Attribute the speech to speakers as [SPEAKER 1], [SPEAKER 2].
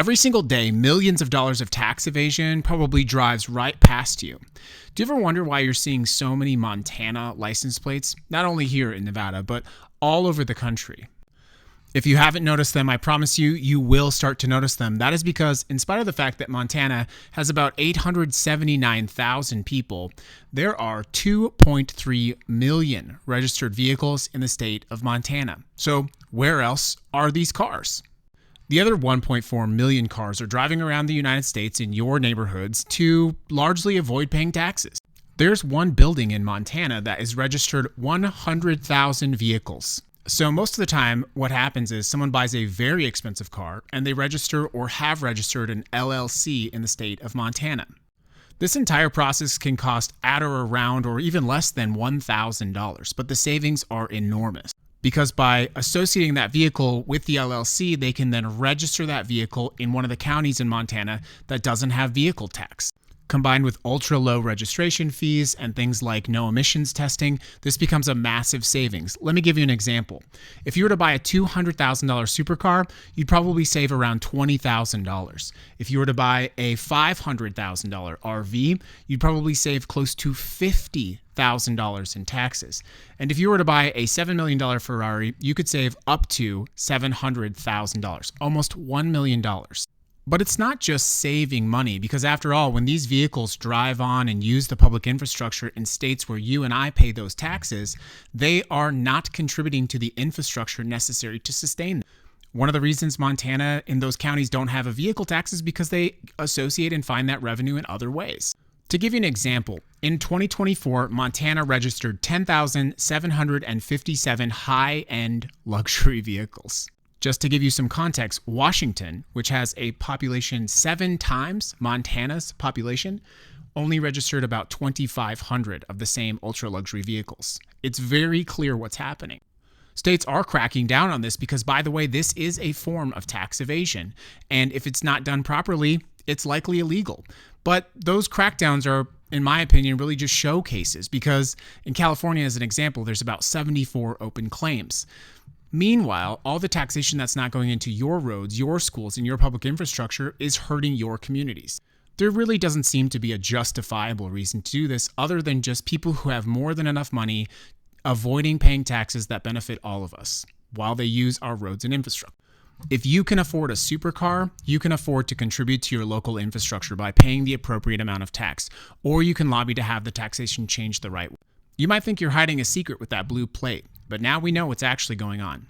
[SPEAKER 1] Every single day, millions of dollars of tax evasion probably drives right past you. Do you ever wonder why you're seeing so many Montana license plates, not only here in Nevada, but all over the country? If you haven't noticed them, I promise you, you will start to notice them. That is because, in spite of the fact that Montana has about 879,000 people, there are 2.3 million registered vehicles in the state of Montana. So, where else are these cars? The other 1.4 million cars are driving around the United States in your neighborhoods to largely avoid paying taxes. There's one building in Montana that is registered 100,000 vehicles. So most of the time, what happens is someone buys a very expensive car and they register or have registered an LLC in the state of Montana. This entire process can cost at or around or even less than $1,000, but the savings are enormous. Because by associating that vehicle with the LLC, they can then register that vehicle in one of the counties in Montana that doesn't have vehicle tax. Combined with ultra low registration fees and things like no emissions testing, this becomes a massive savings. Let me give you an example. If you were to buy a $200,000 supercar, you'd probably save around $20,000. If you were to buy a $500,000 RV, you'd probably save close to $50,000 in taxes. And if you were to buy a $7 million Ferrari, you could save up to $700,000, almost $1 million. But it's not just saving money, because after all, when these vehicles drive on and use the public infrastructure in states where you and I pay those taxes, they are not contributing to the infrastructure necessary to sustain them. One of the reasons Montana and those counties don't have a vehicle tax is because they associate and find that revenue in other ways. To give you an example, in 2024, Montana registered 10,757 high-end luxury vehicles. Just to give you some context, Washington, which has a population 7 times Montana's population, only registered about 2,500 of the same ultra-luxury vehicles. It's very clear what's happening. States are cracking down on this because, by the way, this is a form of tax evasion. And if it's not done properly, it's likely illegal. But those crackdowns are, in my opinion, really just showcases, because in California, as an example, there's about 74 open claims. Meanwhile, all the taxation that's not going into your roads, your schools, and your public infrastructure is hurting your communities. There really doesn't seem to be a justifiable reason to do this other than just people who have more than enough money avoiding paying taxes that benefit all of us while they use our roads and infrastructure. If you can afford a supercar, you can afford to contribute to your local infrastructure by paying the appropriate amount of tax, or you can lobby to have the taxation changed the right way. You might think you're hiding a secret with that blue plate, but now we know what's actually going on.